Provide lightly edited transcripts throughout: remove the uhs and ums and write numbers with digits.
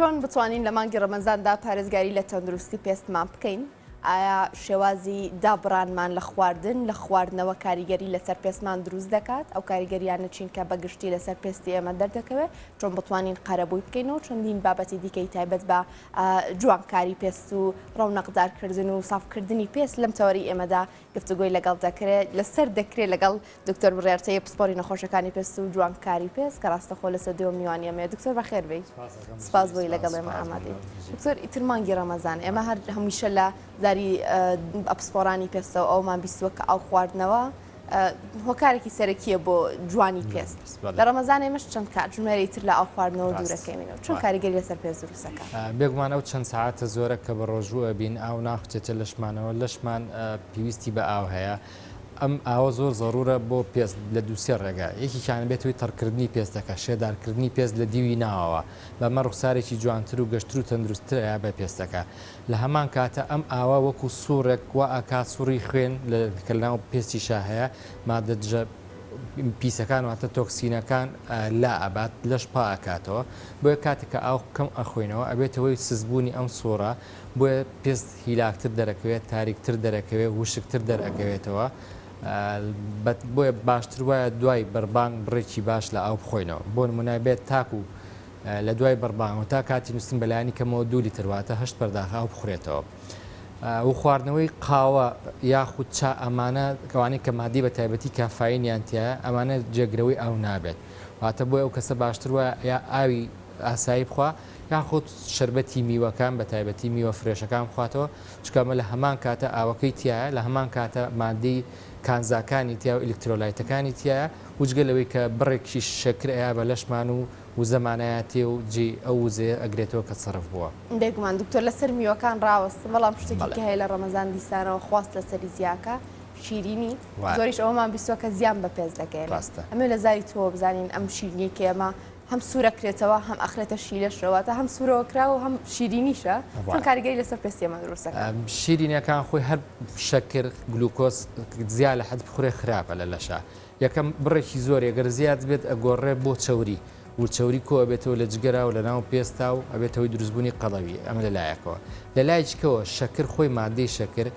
چۆن بتوانین لە مانگی ڕەمەزاندا پارێزگاری لە تەندروستی پێستمان بکەین؟ ئایا شێوازی دابڕانمان لە خواردن لە خواردنەوە کاریگەری لەسەر پێستمان دروست دەکات ئەو کاریگەریانە چین کە بەگشتی لەسەر پێستی ئێمە دەردەکەوێت چۆن بتوانین قەرەبووی بکەینەوە چەندین بابەتی دیکەی تایبەت بە جوانکاری پێست و ڕەونەقدارکردن و سافکردنی پێست لەم تەوەری ئێمەدا گفتوگۆی لەگەڵ دەکرێت لەسەر دەکرێت لەگەڵ دکتۆر بڕیارچەیە پسپۆری نەخۆشەکانی پێست و جوانکاری پێست کە ڕاستەخۆ لەسەر دێوە میوانی ئەمەیە دکتۆر بەخێر بێی سپاس بۆی لەگەڵ ئێمە ئامادەی دکتۆر ئیتر مانگی ڕەمەزان ئێمە هەر هەمیشە لە زاری ئەپسپۆرانی پێستەوە ئەومان بیستوە کە ئەو خواردنەوە هۆکارێکی سەرەکیە بۆ جوانی پێست لە ڕەمەزان ئێمەش چەند کاتژمێری تر لە ئەو خواردنەوە دوورەکەینەوە چۆن کاریگەری لەسەر پێست دروستەکە بێگومان ئەو چەند ساعتە زۆرە کە بە ڕۆژووە بین ئاو ناخچێتە لەشمانەوە لەشمان پێویستی بە ئاو هەیە ئەم ئاوە زۆر زەڕورە بۆ پێست لە دووسێ ڕێگا یەکیشان بێتەوەی تەڕکردنی پێستەکە شێدارکردنی پێست لە دیوی ناوەوە بەمە ڕوخسارێکی جوانتر و گەشتر و تەندروستترە بە پێستەکە لە هەمان کاتە ئەم ئاوا وەکو سوورێک وا ئاکا سووری خوێن کە لەناو پێستیشا هەیە مادەجە پیسەکان واتە تۆکسینەکان لا ئەبات لەش پا ئاکاتەوە بۆیە کاتێککە ئاو کەم ئەخۆینەوە ئەبێتەوەی سزبوونی ئەم سۆڕە بۆیە پێست هیلاکتر دەرەکەوێت تاریکتر دەرەکەوێت وشکتر دەرەکەوێتەوە بۆیە باشتر وایە دوای بەربانگ بڕێکی باش لە ئاو بخۆینەوە بۆ نمونای بێت تاکو لە دوای بەربانگ و تا کاتی نووسن بەلایانی کەمەوە 2 لیترواتە 8 پەرداخ ئاو بخورێتەوە و خواردنەوەی قاوە یاخود چا ئەمانە کەوانەی کە مادی بە تایبەتی کافاینیان تایە ئەمانە جێگرەوەی ئاو نابێت واتە بۆی ئەو کەسە باشتر وایە یا ئاوی ئاسایی بخوا یاخود شربەتی میوەکان بە تایبەتی میوە فرێشەکان بخواتەوە چکەمە لە هەمان کاتە ئاوەکەی تایە لە هەمان کاتە مادەی کانزاکانی تیا و ئلکترۆلایتەکانی تایە وجگە لەوەی کە بڕێکی شەکر ئەیە بە لەشمان و زەمانایەتی و جێ ئەو وزێ ئەگرێتەوە کە سەرف بووە بێگومان دکتۆر لەسەر میوەکان ڕاوەستە بەڵام شتێکی کە هەیە لە ڕەمەزان دیسانەوە خواست لەسەری زیاکە شیرینی زۆریش ئەوەمان بیستوە کە زیان بە پێست دەکەێت ئەمە لە زاری تۆ بزانین ئەم شیرینی کە ئێمە هەم سوورەکرێتەوە هەم ئەخرێتە شیلەشەوەتە هەم سوورەوەکراوە هەم شیرینیشە چۆن کاریگەری لەسەر پێستی ئێمە دروستەکە شیرینەکان خۆی هەر شەکر گلوکۆز زیاد لە حەد بخورێ خراپە لە لەشە یەکەم بڕێکی زۆر ئەگەر زیاد بێت ئەگۆڕێ بۆ چەوری وچەوری کۆ ئەبێتەوە لە جگەرا و لە ناو پێستا و ئەبێتەوەی دروستبوونی قەڵەوی ئەمە لەلایەکەوە لە لایەکەوە شەکر خۆی مادەی شەکر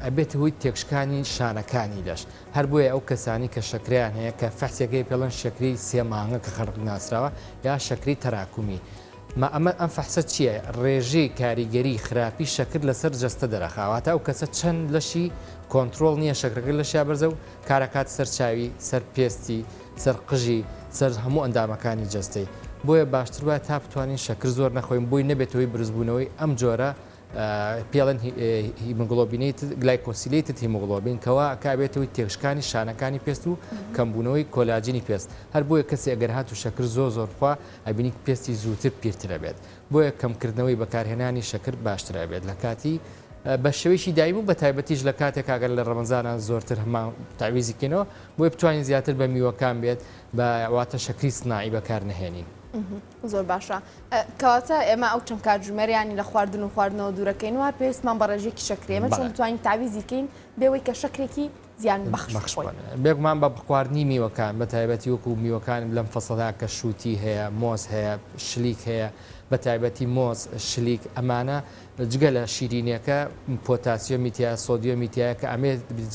ئەبێتەوەی تێکشکانی شانەکانی لەش هەر بۆیە ئەو کەسانی کە شەکریان هەیە کە فەحسەکەی پێڵەن شەکری سێ مانگە کە خەرق ناسراوە یا شەکری تەراکومی ئەمە ئەم فەحسە چییە ڕێژەی کاریگەری خراپی شەکر لەسەر جەستە دەرەخاواتە ئەو کەسە چەند لەشی کۆنتترۆل نییە شەکرەکە لە شیا بەرزە و کارەکات سەر چاوی سەر پێستی سەر قژی سەر هەموو ئەندامەکانی جەستەی بۆیە باشتر وایە تا بتوانین شەکر زۆر نەخۆین بۆی نەبێتەوەی بروزبوونەوەی ئەم جۆرە پێڵەن هیمۆگلۆبینیت گلایکۆسیلیتت هیمۆگلۆبین کەوا کابێتەوەی تێکشکانی شانەکانی پێست و کەمبوونەوەی کۆلاجینی پێست هەر بۆیە کەسی ئەگەر هات و شەکر زۆر خوا ئەبینی پێستی زووتر پیرترە بێت بۆیە کەمکردنەوەی بەکارهێنانی شەکر باشترە بێت لە کاتی بە شێوەیەکی دایم و بە تایبەتیش لە کاتێک ئاگەر لە ڕەمەزانە زۆرتر هەمان تعویزیکەنەوە بۆی بتوانین زیاتر بە میوەکان بێت بە واتە شەکری سنایی بەکار نهێنین زۆر باشە کەواتە ئێمە ئەو چەند کاتژمێریانی لە خواردن و خواردنەوە دوورەکەین وار پێویستمان بە ڕێژێکی شەکرێمە چۆن بتوانین تعویزیکەین بێەوەی کە شەکرێکی زیان بەخش بێگومان بە خواردنی میوەکان بە تایبەتی وەکو میوەکان لەم فەسەڵدا کە شووتی هەیە مۆز هەیە شلیک هەیە بە تایبەتی مۆز شلیک ئەمانە جگە لە شیرینیەکە پۆتاسیۆمی تیا سۆدیۆمی تایە کە ئەمێ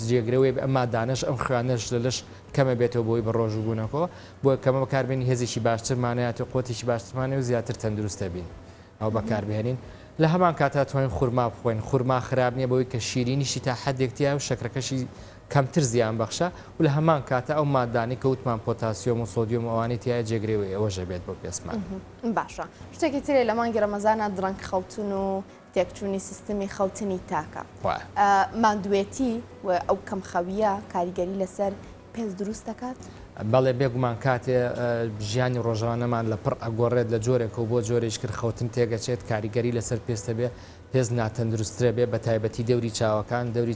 جێگرەوەی ئەمما دانش ئەم خوێنش لەش کەمە بێتەوە بۆی بە ڕۆژ بوونەکەەوە بۆ کەمە بەکاربێنی هێزێکی باشترمانەیە و قوتێکی باشترمانێ و زیاتر تەندروستە بین ئەو بەکاربێنین لە هەمان کاتا توانین خورما بخۆین خورما خراپ نییە بەوەی کە شیرینیشی تا حدێکتیا و شەکرەکەشی کەمتر زیان بەخشە و لە هەمان کاتە ئەو مادانی کەوتمان پۆتاسیۆم و سۆدیۆم ئەوانی تایە جێگرێەوەی ئەوەژە بێت بۆ پێسمان باشە شتێکی ترێ لە مانگی ڕەمەزانە درەنگ خەوتن و تێکچوونی سیستمی خەوتنی تاکە ماندوێتی و ئەو کەم خەویە کاریگەری لەسەر پێست دروست دەکات بەڵێ بێگومان کاتێ ژیانی ڕۆژانەمان لە پڕ ئەگۆڕێت لە جۆرێک و بۆ جۆرێش کرد خەوتن تێگەچێت کاریگەری لەسەر پێستە بێ پێست ناتەندروسترە بێ بە تایبەتی دەوری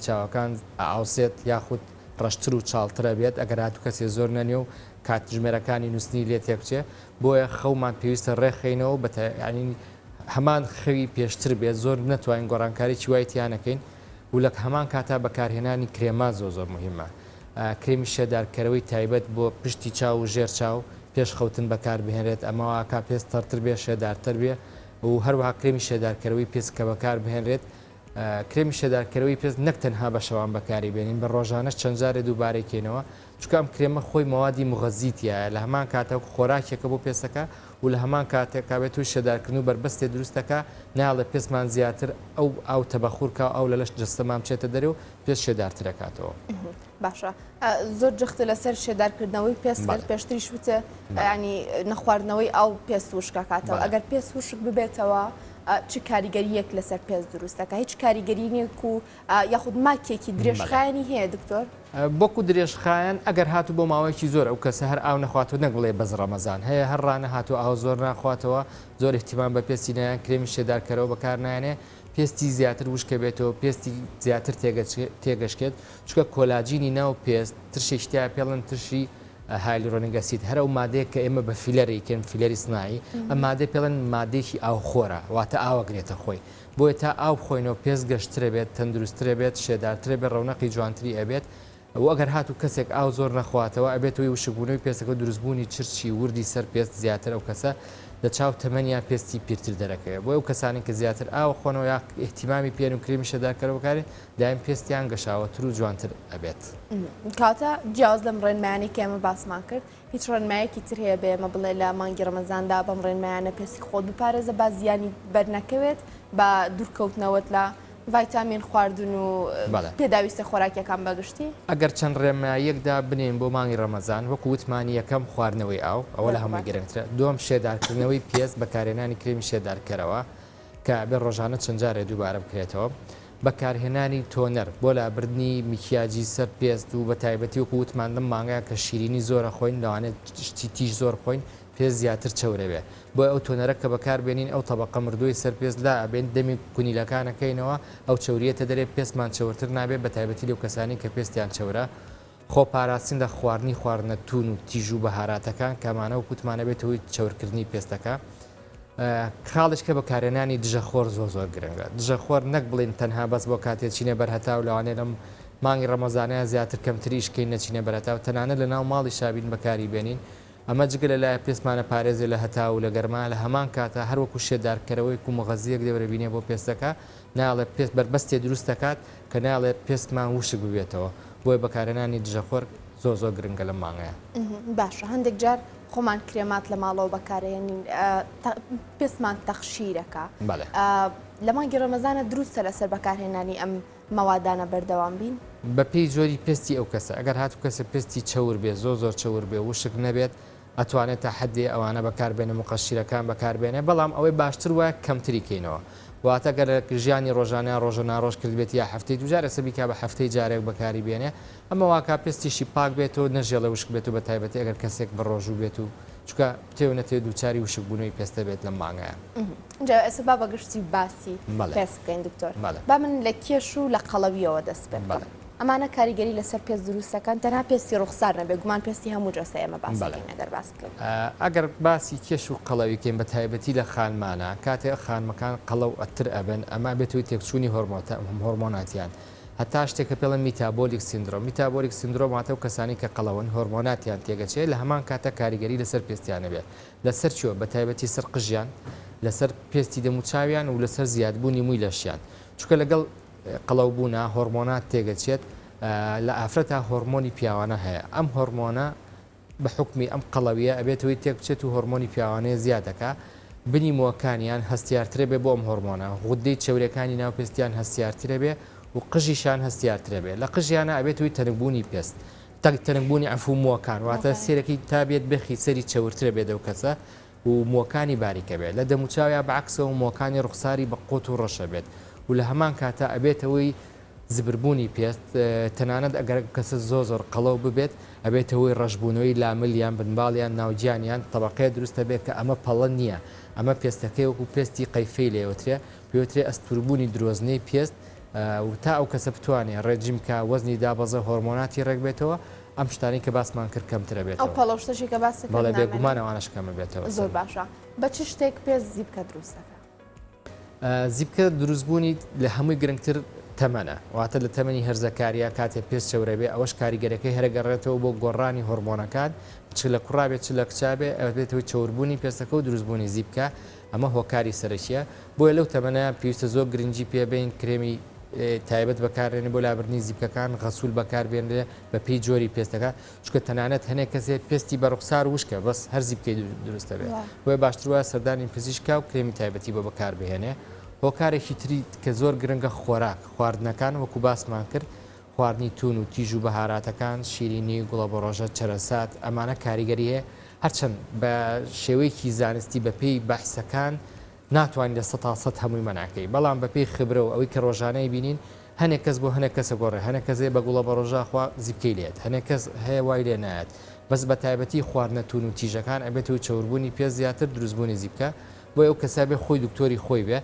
چاوەکان ئاوسێت یاخود ڕەشتر و چاڵترە بێت ئەگەر هاتوو کەسێ زۆر نەنێ و کاتژمێرەکانی نووسنی لێ تێکچێ بۆیە خەومان پێویستە ڕێخینەوە بە هەمان خەوی پێشتر بێت زۆر نەتوانین گۆڕانکاری چیوایتیانەکەین و لە هەمان کاتا بەکارهێنانی کرێما زۆر مهمە کرێمی شێدارکەرەوەی تایبەت بۆ پشتی چاو و ژێر چاو پێش خەوتن بەکار بهێنرێت ئەمەوە کا پێست تەرتر بێ شێدارتر بێ و هەروەها کرێمی شێدارکەرەوەی پێست کە بەکار بهێنرێت کرێمی شێدارکەرەوەی پێست نەک تەنها بە شەوان بەکاری بێنین بە ڕۆژانەش چەند جارێ دووبارێکێنەوە چونکە ئەم کرێمە خۆی مەوادی مغەزیتیایە لە هەمان کاتە خۆراکێکە بۆ پێستەکە و لە هەمان کاتێک کابێت توی شێدارکردن و بربەستێ دروستەکە ناڵە پێستمان زیاتر ئەو تەبەخورکە ئەو لە لەش جستەمان بچێتە دەرێ و پێست شێدارترەکاتەوە. باشە زۆر جختە لەسەر شێدارکردنەوەی پێست پێشتریش وتە ینی نەخواردنەوەی ئەو پێست وشکەکاتەوە ئەگەر پێست وشک ببێتەوە چ کاریگەریەک لەسەر پێست دروستەکە هیچ کاریگەری نیەک و یاخود ماکێکی درێژخایانی هەیە دکتۆر؟ بۆکو درێژخایەن ئەگەر هاتو بۆ ماوەیەکی زۆر ئەو کەسە هەر ئاو نەخواتەوە نەک بڵێ بەز ڕەمەزان هەیە هەر ڕانە هاتو ئاو زۆر ناخواتەوە زۆر احتیمام بە پێستی نایان کرێمی شێدارکەرەوە بەکار نایانێ پێستی زیاتر وشکە بێتەوە پێستی زیاتر تێگەشکێت چکە کۆلاجینی ناو پێست ترشێکتیا پێڵەن ترشی هایلورۆنیگەسیت هەرە و مادەیە کە ئێمە بە فیلەرێکن فیلەری سنایی ئەم مادەی پێڵەن مادێکی ئاو خۆرە واتە ئاوەگرێتە خۆی بۆیە تا ئاو بخۆینەوە پێست گەشترە بێت تەندروسترە بێت شێدارترە بێت ڕەونەقی جوانتری ئەبێت و ئەگەر هاتو کەسێک ئاو زۆر نەخواتەوە ئەبێتەوەی وشکبوونەوەی پێستەکە دروستبوونی چرچی وردی سەر پێست زیاتر ئەو کەسە لە چاو تەمەنیان پێستی پیرتر دەرەکەوێت بۆ ئەو کەسانی کە زیاتر ئاو خۆنەوە یا احتیمامی پێن و کریمی شێدارکەرەوە بکارێ دایم پێستیان گەشاوەتر و جوانتر ئەبێت. کاتە جیاواز لەم ڕێنمایانی کە ئێمە باسمان کرد هیچ ڕێنمایەکی تر هەیە بێ ئێمە بڵێ لە مانگی ڕەمەزاندا بەم ڕێنمایانە پێستی خۆت بپارێزە با زیانی بەرنەکەوێت بە دوورکەوتنەوەت لە ڤایتامین خواردن و پێداویستە خۆراکیەکان بەگشتی ئەگەر چەند ڕێمایەکدا بنێن بۆ مانگی ڕەمەزان وەکو وتمانی یەکەم خواردنەوەی ئاو ئەوە لە هەمووی گرنگترە دووەم شێدارکردنەوەی پێست بەکارهێنانی کرێمی شێدارکەرەوە کە بێ ڕۆژانە چەند جارێ دووبارە بکرێتەوە بەکارهێنانی تۆنەر بۆ لابردنی میکیاجی سەر پێست و بە تایبەتی وەکو وتمان لەم مانگەیە کە شیرینی زۆرە خۆین لەوانێت شتی تیژ زۆر خۆین پێست زیاتر چەورە بێ بۆ ئەو تۆنەرە کە بەکار بێنین ئەو تەبەقە مردووی سەر پێست لا ئەبێن دەمی کونیلەکانەکەینەوە ئەو چەوریەتە دەرێت پێستمان چەورتر نابێت بە تایبەتی لەو کەسانی کە پێستیان چەورە خۆپاراستن لە خواردنی خواردنە تون و تیژ و بەهاراتەکان کامانە و کوتمانە بێتەوەی چەورکردنی پێستەکە خاڵش کە بەکارێنانی دژەخۆر زۆر گرنگە دژەخۆر نەک بڵین تەنها بەس بۆ کاتێک چینە بەرهەتا و لەوانێ لەم مانگی ڕەمەزانەیە زیاتر کەمتریشکەین نەچینە بەرهەتا و تەنانە لە ناو ماڵی شابین بەکاری بێنین ئەمە جگە لە لای پێستمانە پارێزی لە هەتا و لە گەرما لە هەمان کاتە هەروەکو شێدارکەرەوەی و مەغەزیەک دەوەرەبینێ بۆ پێستەکە ناڵێ پێست بربەستێ دروست دەکات کە ناڵێ پێستمان وشک ببێتەوە بۆی بەکارێنانی دژەخۆر زۆر گرنگە لە مانگەیە. باشە هەندێک جار خۆمان کرێمات لە ماڵەوە بەکارێنین پێستمان تەخشیرەکە لە مانگی ڕەمەزانە دروستە لەسەر بەکارهێنانی ئەم مەوادانە بەردەوام بین بە پێی زۆری پێستی ئەو کەسە ئەگەر هاتو کەسە پێستی چەور بێ زۆر چەور بێ وشک نەبێت ئەتوانێت تا حدێ ئەوانە بەکاربێنە مقەشیرەکان بەکاربێنێ بەڵام ئەوەی باشتر وایە کەمتری کەینەوە واتە گەر ژیانی ڕۆژانە ڕۆژە ناڕۆژ کردبێت یا هەفتەی دوجارە سەبیکا بە هەفتەی جارێک بەکاری بێنێ ئەمە واکە پێستیشی پاک بێت و نەژێڵە وشک بێت و بە تایبەتی ئەگەر کەسێک بە ڕۆژوو بێت و چکە تێو نەتێ دووچاری وشکبوونەوەی پێستە بێت لە مانگەیە. جا ئێستا با بەگشتی باسی پێست بکەین دکتۆر با من لە کێش و لە قەڵەویەوە دەست پێ بکەم ئەمانە کاریگەری لەسەر پێست دروستەکان تەنها پێستی ڕوخسار نەبێ گومان پێستی هەموو جەستە ئێمە باسەکەر باس بکەین ئەگەر باسی کێش و قەڵەویکەین بە تایبەتی لە خانمانە کاتێک خانمەکان قەڵەو ئەتر ئەبن ئەمە بێتەوەی تێکچوونی هۆرمۆناتیان هەتا شتێکە پێڵە میتابۆلیک سندرۆم واتە و کەسانی کە قەڵەون هۆرمۆناتیان تێگەچێت لە هەمان کاتە کاریگەری لەسەر پێستیانە بێت لەسەر چوە بە تایبەتی سەر قژیان لەسەر پێستی دەموچاویان و لەسەر زیادبوونی مووی لەشیان چکە لەگەڵ قەڵەوبوونا هۆرمۆنات تێگەچێت لە ئافرەتا هۆرمۆنی پیاوانە هەیە ئەم هۆرمۆنە بە حکمی ئەم قەڵەویە ئەبێتەوەی تێک بچێت و هۆرمۆنی پیاوانەیە زیادەکە بنی مۆکانیان هەستیارترێ بێ بۆ ئەم هۆرمۆنە غودەی چێورەکانی ناو پێستیان هەستیارترە بێ و قژیشان هەستیارترە بێ لە قژیانە ئەبێتەوەی تەنگبوونی پێست تەنگبوونی ئەفومۆکان واتە سێرەکەی تا بێت بخی سەری چەورترە بێ دەو کەسە و مۆکانی باریکە بێت لە دەموچاویا بەعکسەوە مۆکانی ڕوخساری بە قوت و ڕەشە بێت و لە هەمان کاتە ئەبێتەوەی زبربوونی پێست تەنانەت ئەگەر کەسە زۆر قەڵەو ببێت ئەبێتەوەی ڕەشبوونەوەی لاملیان بنباڵیان ناوجیانیان طبقەیە دروستە بێت کە ئەمە پەڵە نییە ئەمە پێستەکەی وەکو پێستی قەیفەی لێوترێ پێوترێ ئەستوربوونی درۆزنەی پێست و تا ئەو کەسە بتوانێت ڕێجیمکە وەزنی دابەزە هۆرمۆناتی ڕێک بێتەوە ئەم شتانی کە باسمان کرد کەمترە بێت ئەو پەڵەشتەشی کە باس بەڵێ بێگومانەوانش کەمە بێتەوە زۆر باشە بە چ شتێک پێست زیبکە دروستەکە زیبکە دروستبوونی لە هەمووی گرنگتر تەمەنە واتە لە تەمەنی هەرزەکاریە کاتێ پێست چەورە بێ ئەوەش کاریگەرەکەی هەرەگەڕێتەوە بۆ گۆڕانی هۆرمۆنەکان چ لە کوڕابێت چ لە کچابێ ئەو بێتەوە چەوربوونی پێستەکە و دروستبوونی زیبکە ئەمە هۆکاری سەرچیە بۆیە لەو تەمەنە پێویستە زۆر گرنگی پێبین کرێمی تایبەت بەکارێنێ بۆ لابردنی زیبکەکان غەسوول بەکاربێنرێ بە پێی جۆری پێستەکە چکە تەنانەت هەنێک کەسێ پێستی بە ڕوخسار وشکە بەس هەر زیبکەی دروستە بێت بۆیە باشتر وایە سەردانی پزیشکا و کرێمی تایبەتی بۆ بەکاربهێنێ هۆکارێکی تری کە زۆر گرنگە خۆراک خواردنەکان وەکو باسمان کرد خواردنی تون و تیژ و بەهاراتەکان شیرینی گوڵە بە ڕۆژە چەرەسات ئەمانە کاریگەریە هەرچەند بە شێوەیەکی زانستی بە پێی بەحسەکان ناتوانین لە 100% هەمووی مەناکەی بەڵام بە پێی خبرە و ئەوەی کە ڕۆژانەی بینین هەنێک کەس بۆ هەنێک کەسە گۆڕێ هەنێک کەسێ بە گوڵە بە ڕۆژاخوا زیبکەی لێت هەنێک کەس هەیە وای لێ نایەت بەس بە تایبەتی خواردنە تون و تیژەکان ئەبێت و چەوربوونی پێ زیاتر دروستبوونی زیبکە بۆ ئەو کەسا بێ خۆی دکتۆری خۆی بێ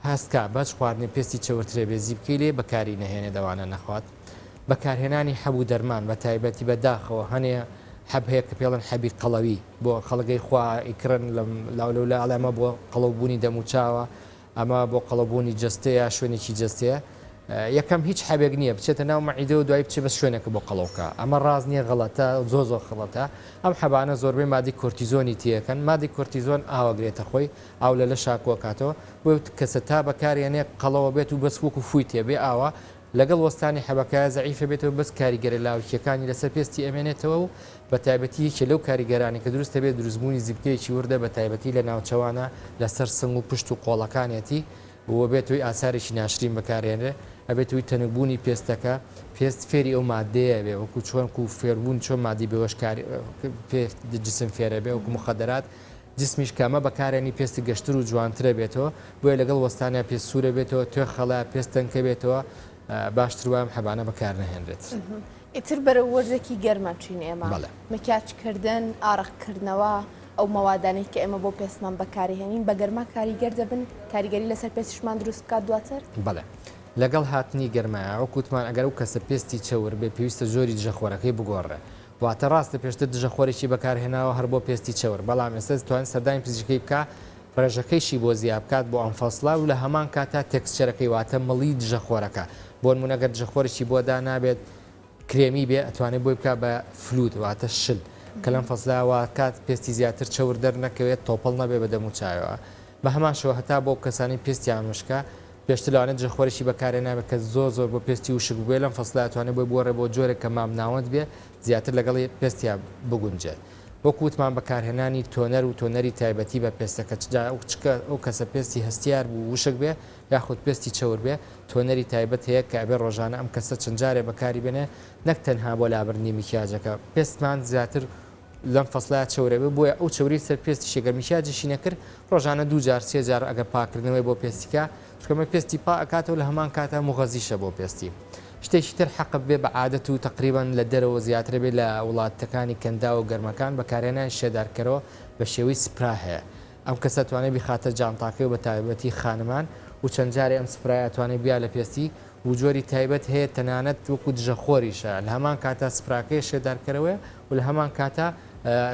هەستکە بەش خواردنی پێستی چەورترێ بێ زیبکەی لێ بەکاری نەهێنێ دەوانە نەخوات بەکارهێنانی هەبوو دەرمان بە تایبەتی بەداخەوە هەنێ حەب هەیە کە پێڵەن حەبی قەڵەوی بۆ خەڵگەی خوا ئیکرن لە ئەمە بۆ قەڵەوبوونی دەموچاوە ئەمە بۆ قەڵەبوونی جستەیە شوێنێکی جستەیە یەکەم هیچ حەبێک نییە بچێتە ناو مەعیدە و دوای بچێ بە شوێنێکە بۆ قەڵەوکە ئەمە ڕاز نییە غەڵەتە زۆر خەڵەتە ئەم حەبانە زۆربەی مادی کۆرتیزۆنی تیەکەن مادی کۆرتیزۆن ئاوەگرێتە خۆی ئاو لە شاکۆکاتەوە بۆ کەسە تا بەکارێنێ قەڵەوە بێت و بەس وەکو فوی تێبێ ئاوە لەگەڵ وەستانی حەبەکە زەعیفە بێتەوە بەس کاریگەری لاوکیەکانی لەسەر پێستی ئەمێنێتەوە و بە تایبەتی یەکێ لەو کاریگەرانی کە دروستە بێت دروستبوونی زیبکەیەکی وردە بە تایبەتی لە ناوچەوانە لەسەر سنگ و پشت و قۆڵەکانێتی وە بێتەوەی ئاسارێکی ناشرین بەکارێنرێ ئەبێتەوەی تەنکبوونی پێستەکە پێست فێری ئەو مادەیە بێ وەکو چۆن و فێربوون چۆن مادی بێوەشکاری جسم فێرە بێ وەکو مخەدەرات جسمیش کامە بەکارێنی پێستی گەشتر و جوانترە بێتەوە بۆیە لەگەڵ وەستانە پێست سوورە بێتەوە توێ خەڵا پێستەنکە بێتەوە باشتر وام حەبانە بەکار نەهێنرێت. ئیتر بەرە وەرزێکی گەرمە چین ئێمە مکیاچکردن ئاڕەقکردنەوە ئەو مەوادانەی کە ئێمە بۆ پێستمان بەکارهێنین بە گەرما کاریگەر دەبن کاریگەری لەسەر پێستشمان دروست بکات دواتر؟ بەڵێ لەگەڵ هاتنی گەرمایە ئەو کووتمان ئەگەر و کەسە پێستی چەور بێ پێویستە زۆری دژەخۆرەکەی بگۆڕێ واتە ڕاستە پێشتر دژەخۆرێکی بەکارهێناوە هەر بۆ پێستی چەور بەڵام ئێستا توانین سەردانی پزیشکەی بکە ڕێژەکەیشی بۆ زیاد بکات بۆ ئەم فەسڵا و لە هەمان کاتا تێکسچەرەکەی واتە مەڵی دژەخۆرەکە بۆ نمونەگەر دژەخۆرێکی بۆدا نابێت کرێمی بێ ئەتوانێت بۆی بکە بە فلوت واتە شل کە لەم فەسلاوە کات پێستی زیاتر چەور دەرنەکەوێت تۆپڵ نەبێ بە دەموچایەوە بە هەمان شەوە هەتا بۆ کەسانی پێستیان وشکە پێشتر لەوانێت دژەخۆرێکی بەکارێ نابێت کە زۆر بۆ پێستی وشک بێ لەم فەسلاتوانێت بۆی بۆڕێ بۆ جۆرێک کە مام ناوەند بێ زیاتر لەگەڵی پێستیا بگونجێت وەکووتمان بەکارهێنانی تۆنەر و تۆنەری تایبەتی بە پێستەکە ئەو کەسە پێستی هەستیار بوو وشک بێ یاخود پێستی چەور بێ تۆنەری تایبەت هەیە کە ئەبێ ڕۆژانە ئەم کەسە چەند جارێ بەکاری بێنێ نەک تەنها بۆ لابردنی میکیاجەکە پێستمان زیاتر لەم فەسڵا چەورە بێ بۆیە ئەو چوری سەر پێستی شێگەر میکیاجیشی نەکرد ڕۆژانە 2 جار 3 جار ئەگەر پاکردنەوەی بۆ پێستیکە چکەمە پێستی پا ئەکاتەوە لە هەمان کاتە مغەزیشە بۆ پێستی شتێکی تر حەقب بێ بە عادەت و تقریبان لە دەرەوە زیاتر بێ لە وڵاتەکانی کەندا و گەرمەکان بەکارێنان شێدارکەرەوە بە شێوەی سپرا هەیە ئەم کەسە توانێت بخاتە جانتاکەی و بە تایبەتی خانمان و چەند جارێ ئەم سپرایە توانێت بیا لە پێستی و جۆری تایبەت هەیە تەنانەت وەکو دژەخۆریشە لە هەمان کاتە سپراکەی شێدارکەرەوەە و لە هەمان کاتە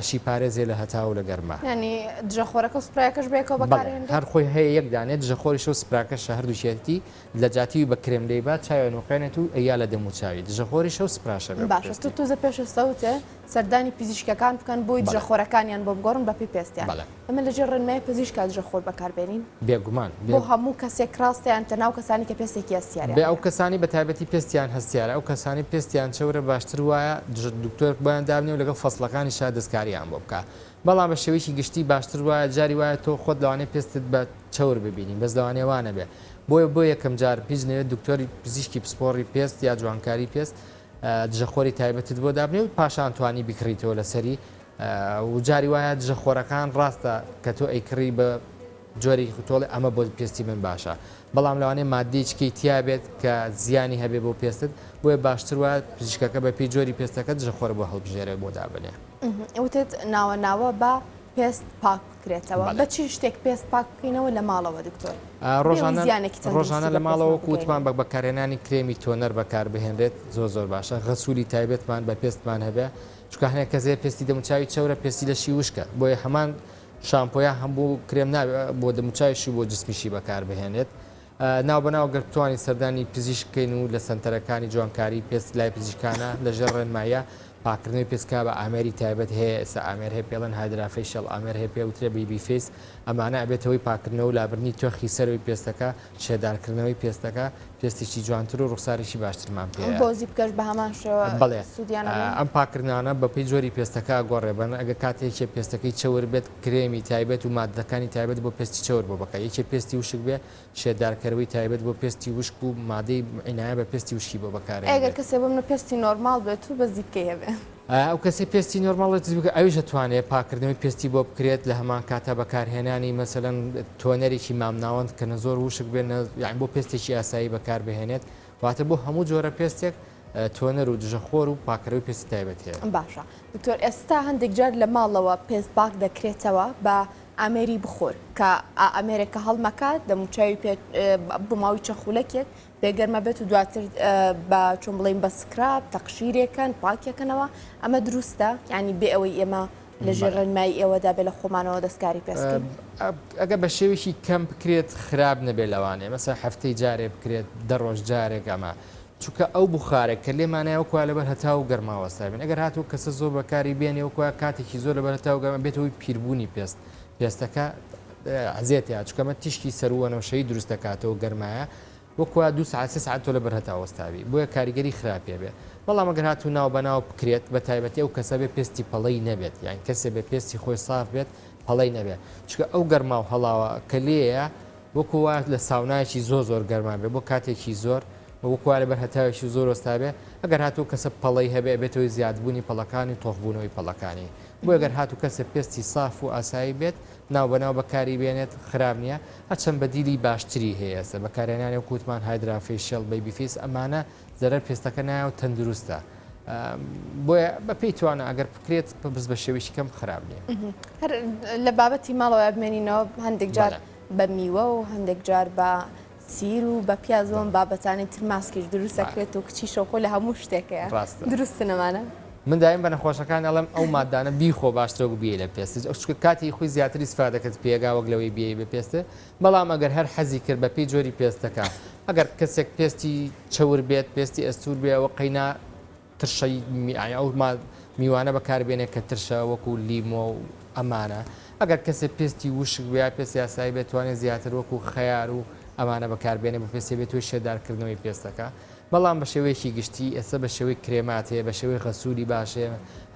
شی پارێزێ لە هەتا و لە گەرما ینی دژەخۆرەکە و سپرایەکەش بێکەوە بەکارهێنرێت هەر خۆی هەیە یەک دانێت دژەخۆریش و سپراکەش هەردووشێتی لە جاتی بە کرێم دەیبات چاوێ نوقێنێت و ئەیا لە دەموچاوی دژەخۆریش و سپراشە باشە توزە پێشستەوتێ سەردانی پزیشکەکان بکەن بۆی دژەخۆرەکانیان بۆ بگۆڕن بە پێی پێستیان ئەمە لەژێر ڕێنمای پزیشکا دژەخۆر بەکاربێنین بێگومان بۆ هەموو کەسێک ڕاستیان تەناو کەسانی کە پێستێکی هەستیارە بێ ئەو کەسانی بە تایبەتی پێستیان هەستیارە ئەو کەسانی پێستیان چەورە باشتر وایە دکتۆر بۆیان دابنێ و لەگەڵ فەسڵەکانی شا دەستکاریان بۆ بکە بەڵام بە شێوەیەکی گشتی باشتر وایە جاری وایە تۆ خۆت لەوانەیە پێستت بە چەور ببینی بەس لەوانێوانە بێ بۆ یەکەم جار پیژنەوێت دکتۆری پزیشکی پسپۆڕی پێست یا جوانکاری پێست دژەخۆری تایبەتت بۆ دابنێ و پاشان توانی بکڕیتەوە لەسەری و جاری وایە دژەخۆرەکان ڕاستە کە تۆ ئەیکڕی بە جۆری تۆڵی ئەمە بۆ پێستی من باشە بەڵام لەوانەیە مادەیەکی تیا بێت کە زیانی هەبێ بۆ پێستت بۆیە باشتر وایە پزیشکەکە بە پێی جۆری پێستەکە دژەخۆر بۆ هەڵبژێرە بۆ دابنێ ئەوتێت ناوە بە پێست پاک بکرێتەوە بە چی شتێک پێست پاک بکەینەوە لە ماڵەوە دکتۆر ڕۆژانە لە ماڵەوە کووتمان بە بەکارێنانی کرێمی تۆنەر بەکار بهێنرێت زۆر باشە غەسوولی تایبەتمان بە پێستمان هەبێ چکە هەنێک کەسێ پێستی دەموچاوی چەورە پێستی لەشی وشکە بۆیە هەمان شامپۆیا هەموو کرێم نابێت بۆ دەموچاویشی بۆ جسمیشی بەکار بهێنێت ناو بەناو گەر بتوانانی سەردانی پزیشکین و لە سنتەرەکانی جوانکاری پێست لای پزیشکانە لەژێر ڕێنمایە پاکردنەوەی پێستکا بە ئامێری تایبەت هەیە ئێستا ئامێر هەیە پێڵەن هایدرافیشەڵ ئامێر هەیە پێوترە بیبی فیس ئەمانە ئەبێتەوەی پاکردنەوە و لابرنی تۆخی سەروی پێستەکە شێدارکردنەوەی پێستەکە پێستێکی جوانتر و ڕوخسارێکی باشترمان پێ بۆزی بکەش بە هەمان شێوە بڵێ سوودیانە ئەم پاکردانە بەپی جۆری پێستەکە گۆڕێبن ئەگە کاتێکێ پێستەکەی چەور بێت کرێمی تایبەت و مادەکانی تایبەت بۆ پێستی چەور بۆ بکە یەکێ پێستی وشک بێ شێدارکەرەوەی تایبەت بۆ پێستی وشک و مادەی عینایە بە پێستی وشکی بۆ بەکارێ ئەگەر کەسێ بم پێستی نۆرمال بێت و بەزی بکەی هەبێ ئەو کەسی پێستی نۆرماڵێت بکە ئەویش دەتوانێت پاکردنەوەی پێستی بۆ بکرێت لە هەمان کاتە بەکارهێنانی مەسەلەن تۆنەرێکی مامناوەند کە زۆر وشک بێن یان بۆ پێستێکی ئاسایی بەکار بهێنێت واتە بۆ هەموو جۆرە پێستێک تۆنەر و دژەخۆر و پاکەرەوەی پێستی تایبەت هەیە. باشە دکتۆر ئێستا هەندێک جار لە ماڵەوە پێست باک دەکرێتەوە بە ئامێری بخۆر کە ئەمریکا هەڵمەکات دەموچاوی بماوی چەخولەکێک بێگەرمە بێت و دواتر بە چۆن بڵین بە سکراب تەقشیرێکەن پاکێکەکەنەوە ئەمە دروستە ینی بێ ئەوەی ئێمە لە ژێر ڕێنمای ئێوەدا بێ لە خۆمانەوە دەستکاری پێستکەین. ئەگە بە شێوێکی کەم بکرێت خراپ نەبێ لەوانێ مەسەر هەفتەی جارێ بکرێت دەڕۆژ جارێک ئەمە چونکە ئەو بخارێک کە لێمانایەوەکووا لەبەر هەتا و گەرماوەستا بێن ئەگەر هاتوو کەسە زۆر بەکاری بێنێوەکووا کاتێکی زۆر لەبەر هەتا و گەرمە بێتەوەی پیربوونی پێستەکە عزیێتە چکەمە تیشکی سەروەنەوشەی دروست دەکاتەوە گەرمایە وەکووا 2 ساعت 3 ساعت تۆ لەبەر هەتاوەستاوی بۆیە کاریگەری خراپێ بێ بەڵام ئەگەر هاتوو ناو بەناو بکرێت بە تایبەتی ئەو کەسە بێ پێستی پەڵەی نەبێت یان کەسێ بێ پێستی خۆی ساف بێت پەڵەی نەبێت چکە ئەو گەرما و هەڵاوە کە لێیە وەکووا لە ساونایکی زۆر گەرمان بێ بۆ کاتێکی زۆر وەکووا لەبەر هەتاوێکی زۆر وەستا بێ ئەگەر هاتوو کەسە پەڵەی هەبێ بێتەوەی زیادبوونی پەڵەکانی تۆخبوونەوەی پەڵەکانی بۆ ئەگەر هاتوو کەسە پێستی ساف و ئاسایی بێت ناو بەناو بەکاری بێنێت خراپ نییە هەچەند بەدیلی باشتری هەیە ئێستا بەکارێنانی کووتمان هایدرافیشەڵ بیبی فیس ئەمانە زەرەر پێستەکە نایە و تەندروستە بۆیە بە پێی توانە ئەگەر بکرێت بز بە شێویشی کەم خراپ نییە هەر لە بابەتی ماڵەوە بمێنینەوە هەندێک جار بە میوە و هەندێک جار بە سیر و بە پیازۆن بابەتانی تر ماسکیش دروست دەکرێت و کچی شەخۆ لە هەموو شتێکەیە دروستە نەمانە من دایم بە نەخۆشەکان ئەڵم ئەو مادانە بیخۆ باشترە و بیە لە پێست چکە کاتی خۆی زیاتری سفادەکەت پێگا وەک لەوەی بیە بە پێستە بەڵام ئەگەر هەر حەزی کرد بە پێی جۆری پێستەکە ئەگەر کەسێک پێستی چەور بێت پێستی ئەستور بێ ئەوە قەینا ترشەی ئەو میوانە بەکاربێنێت کە ترشە وەکو لیمۆ و ئەمانە ئەگەر کەسێک پێستی وشک بیا پێستی یاسایی بێتوانێت زیاتر وەکو خەیار و ئەمانە بەکاربێنێ بە پێستی بێت توی شێدارکردنەوەی پێستەکە بەڵام بە شێوەیەکی گشتی ئێستا بە شێوەی کرێماتەیە بە شێوەی خەسووری باشێ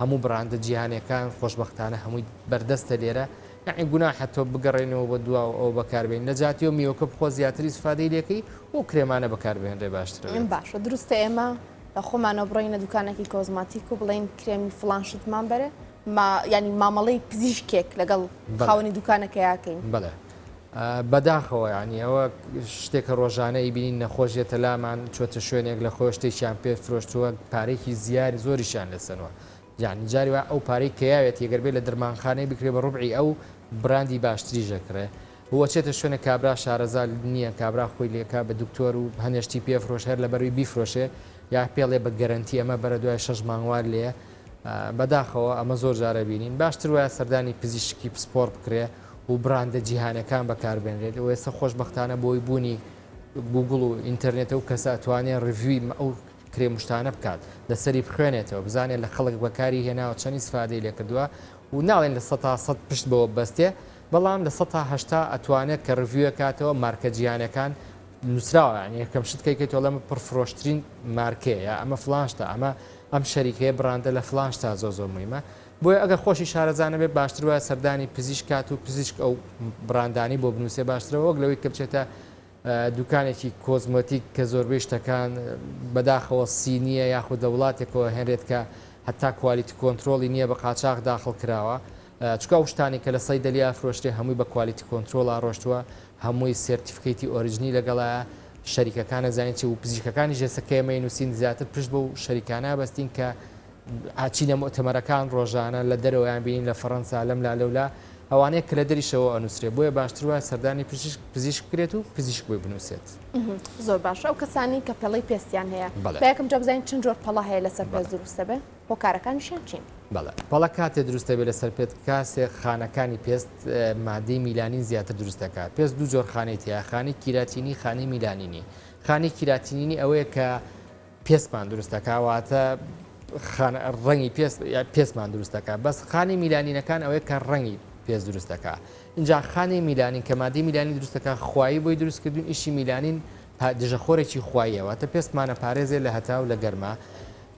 هەموو بڕاندە جیهانەکان خۆشببختانە هەمووی بەردەستە لێرە یعنی گونا حتۆ بگەڕێنەوە بە دوا ئەو بەکاربێن نەجاتی و میوەکە بخۆ زیاتری سفادەی لێکەی و کرێمانە بەکاربێنرێ باشتر باشە دروستە ئێمە لە خۆمانەوە بڕۆینە دوکانێکی کۆزماتیک و بڵین کرێمی فلانشتمان بەرە ینی مامەڵەی پزیشکێک لەگەڵ خاوەنی دوکانەکە یاکەین بڵێ بەداخەوە ینی ئەوە شتێکە ڕۆژانەی بینین نەخۆشیێتە لامان چۆتە شوێنێک لە خۆی شتێکیان پێ فرۆشتووە پارێکی زیاری زۆریشان لەسەنەوە یعنی جاری وە ئەو پارەی کەیاوێت یەگەربێت لە دەرمانخانەی بکرێ بە ڕوبعی ئەو براندی باشتری ژەکرێ وەچێتە شوێنە کابرا شارەزا نییە کابرا خۆی لێکا بە دکتۆر و هەنێشتی پێفرۆش هەر لە بەروی بیفرۆشێ یا پێڵێ بە گەرنتی ئەمە بەرە دوای 6 مانگوار لێ بەداخەوە ئەمە زۆر جارە بینین باشتر وایە سەردانی پزیشکی پسپۆر بکرێ و براندە جیهانەکان بەکاربێنرێت و ئێستا خۆشببختانە بۆی بوونی گوگل و ئینتەرنێتە و کەسە ئەتوانێت ڕڤوی ئەو کرێمشتانە بکات لەسەری بخوێنێتەوە بزانێت لە خەڵک بەکاری هێناوە چەندی سفادەی لێ کردووە و ناڵێن لە 100 پشت بەوە بەستێ بەڵام لە 100 ئەتوانێت کە ڕڤویە کاتەوە مارکە جیهانەکان نووسراوە یەکەم شتکەیکەیت تۆ لەمە پڕفرۆشترین مارکەیە ئەمە فلانشتا ئەمە ئەم شەریکەیە بڕاندە لە فلانشتا زۆر مهمە بۆیە ئەگەر خۆشی شارەزانە بێت باشتر وایە سەردانی پزیشکات و پزیشک ئەو بڕاندانی بۆ بنووسێ باشترەوە وەک لەوەی کە بچێتە دوکانێکی کۆزمۆتیک کە زۆربەی شتەکان بەداخەوە سینیە یاخود لە وڵاتێکەوە هێنرێت کە هەتا کوالیتی کۆنتترۆلی نییە بە قاچاق داخل کراوە چکە ئەو شتانی کە لە سەی دەلیا فرۆشتێ هەمووی بە کوالیتی کۆنتترۆڵا ڕۆشتووە هەمووی سرتیفکەیتی ئۆریژنی لەگەڵایە شەریکەکانە زانیتی و پزیشکەکانی ژێسەکەمەی نووسین زیاتر پشت بە و شەریکانە بەستین کە ئاچینە مؤتەمەرەکان ڕۆژانە لە دەرەوەیان بینین لە فەڕەنسا لەم لا لەولا ئەوانەیە کە لە دەریشەوە ئەنووسێ بۆیە باشتر وایە سەردانی پزیشک بکرێت و پزیشک بۆی بنووسێت زۆر باشە ئەو کەسانی کە پێڵەی پێستیان هەیە بەیەکەم جابزانین چەند جۆر پەڵە هەیە لەسەر پێست دروستە بێ بۆ کارەکانیشیان چین بەڵێ بەڵە کاتێ دروستە بێ لەسەر پێت کاسێ خانەکانی پێست مادەی میلانین زیاتر دروست دەکات. پێست دوو جۆر خانەی هەیە، خانی کیراتینی، خانی میلانینی. خانی کیراتینی ئەوەیە کە پێستمان دروست دەکاتواتە ڕەنگی پێستمان دروست دەکات. بەس خانی میلانینەکان ئەوەیە کە ڕەنگی پێست دروست دەکات. اینجا خانی میلانین کە مادەی میلانی دروست دەکات خوایی بۆی دروستکردون ئیشی میلانین دژەخۆرێکی خواییەوە، پێستمانە پارێزێ لە هەتا و لە گەرما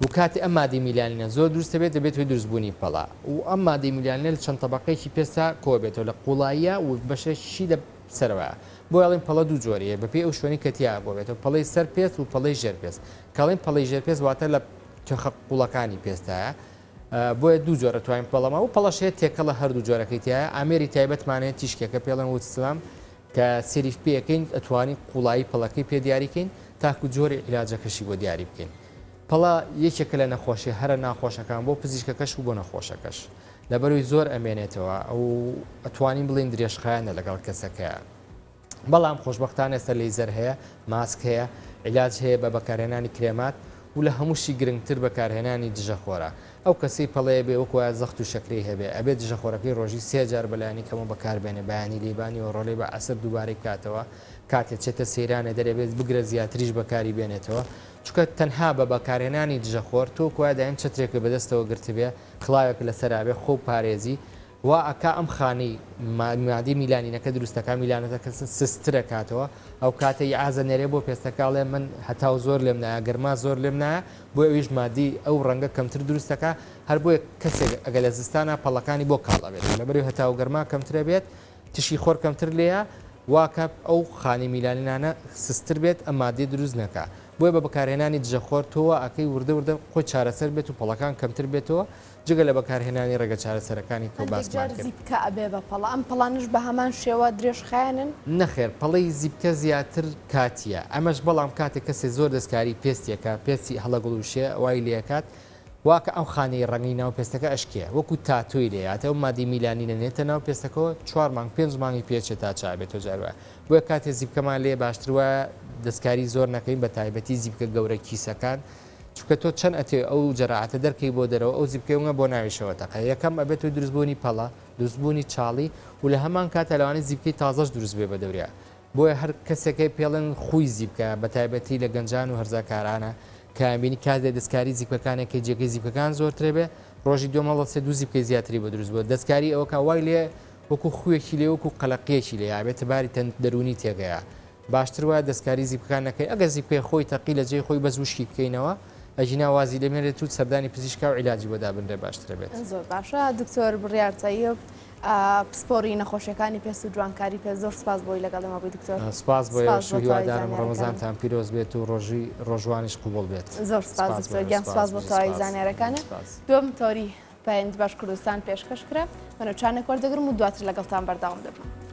و کاتی ئەم مادەی میلانینە زۆر دروستە بێت دەبێت هۆی دروستبوونی پەڵا و ئەم مادەی میلانە لە چەند تەبەقەیەکی پێستا کۆ بێتەوە لە قوڵاییە و بەشەشی لە سەرەوە. بۆ ئەڵێن پەڵە دوو جۆریە بەپێ ئەو شوێنی کەتیا بۆ بێتەوە پەڵەی سەر پێست و پەڵەی ژێر پێست. کاڵێن پەڵەی ژێر پێست واتە لە تۆخە قوڵەکانی پێستایە. بۆیە دوو جۆرە توانین پەڵەما و پەڵەشەیە تێکە لە هەردوو جۆرەکەی تایە. ئامێری تایبەتمانەیە تیشکێکە پێڵەن وتسلام کە سێریف پێەکەین ئەتوانین قوڵایی پەڵەکەی پێ دیاریکەین تاکو جۆری عیلاجەکەشی بۆ دیاری بکەین. پەڵە یەکێکە لە نەخۆشی هەرە ناخۆشەکان بۆ پزیشکەکەش و بۆ نەخۆشەکەش لەبەروی زۆر ئەمێنێتەوە ئەو ئەتوانین بڵین درێژخایانە لەگەڵ کەسەکەیە. بەڵام خۆشببختانە سەر لەیزەر هەیە، ماسک هەیە، عیلاج هەیە بە بەکارهێنانی کرێمات و لە هەمووشی گرنگتر بەکارهێنانی دژەخۆرە. ئەو کەسی پەڵەیە بێ وەکوە زەخت و شەکری هەبێ ئەبێت دژەخۆرەکەی ڕۆژی 3 جار بەلایانی کەمە بەکاربێنێ بەیانی لێبانی و ڕۆڵی بە ئەسەر دووبارەی کاتەوە کاتێک چێتە سەیرانە دەرەبێت بگرە زیاتریش بەکاری بێنێتەوە. چکە تەنها بە بەکارهێنانی دژەخۆر تۆ کوای دایم چترێکە بەدەستەوە گرتبێ خڵاوێک لەسەرابێ خۆ پارێزی و ئەکا ئەم خانەی مادەی میلانینەکە دروستەکە میلانەکە سسترە کاتەوە ئەو کاتە ئازە نێرێ بۆ پێستەکاڵێ من هەتا زۆر لێم نایە گەرما زۆر لێم نایە بۆ ئەویش مادی ئەو ڕەنگە کەمتر دروستەکە هەر بۆیە کەسێک ئەگە لە زستانە پەڵەکانی بۆ کاڵەبێت لەبەری هەتا و گەرما کەمترە بێت تشی خۆر کەمتر لێە واکە ئەو خانی میلانینانە سستر بێت ئەم مادی دروست نەکە. بۆیە بە بەکارهێنانی دژەخۆر تۆوە ئەکەی وردە وردە خۆی چارەسەر بێت و پەڵەکان کەمتر بێتەوە جگە لە بەکارهێنانی ڕێگە چارەسەرەکانی کە باسمان کرد. زیبکە ئەبێ بە پەڵە ئەم پەڵانش بە هەمان شێوە درێژخایەنن؟ نەخێر پەڵەی زیبکە زیاتر کاتیە ئەمەش بەڵام کاتێک کەسێ زۆر دەستکاری پێستێکە پێستی هەڵەگوڵوشێ وای لێکات واکە ئەو خانەی ڕەنگی ناو پێستەکە ئەشکێ وەکو تاتوی لێاتە و مادی میلانینە نێتە ناو پێستەکەەوە 4 مانگ 5 مانگی پێچێت تا چابێت تۆ جاروە بۆیە کاتێ زیبکەمان لێ باشترە دەستکاری زۆر نەکەین بە تایبەتی زیبکە گەورە کیسەکان چکە تۆ چەند ئەتێ ئەو جەراعاتە دەرکەی بۆ دەرەوە ئەو زیبکەوە بۆ ناویشەوە تەقە یەکەم ئەبێت و دروستبوونی پەڵە دروستبوونی چاڵی و لە هەمان کاتە لەوانەیە زیبکەی تازەش دروست بێ بە دەوریا بۆیە هەر کەسێکی پێڵێن خۆی زیبکە بە تایبەتی لە گەنجان و هەرزەکارانە کابینی کاتێ دەستکاری زیبکەکانێکی جێگەی زیبکەکان زۆرترێ بێ ڕۆژی دۆمەڵە دوو زیبکەی زیاتری بۆ دروست بووە دەستکاری ئەوەکە وای لێ وەکو خوێکی لێ وەکو قەلەقیەکی لێ یابێتە باری دەرونی تێگەیە باشتر وایە دەستکاری زیبکەکان نەکەی ئەگەر زیبکەی خۆی تەقی لە جێی خۆی بەزوشکی بکەینەوە ئەژینا وازی لێمێنێت تو سەردانی پزیشکا و عیلاجی بۆ دابنرێ باشترە بێت. زۆر باشە دکتۆر بڕیارچەیب پسپۆری نەخۆشیەکانی پێست و جوانکاری پێ زۆر سپاس بۆی لەگەڵەمە بووی دکتۆر. سپاس بۆ هیوادارم ڕەمەزانتان پیرۆز بێت و ڕۆژوانیش قوبوڵ بێت. زۆر سپاس دکتۆر گیان سپاس بۆ تەواوی زانیارەکانە. دوم تۆری پەیوەندی باش کوردستان پێشکەش کرا منەوچانێک وەردەگرم و دواتر لەگەڵتان بەردەوام دەبم.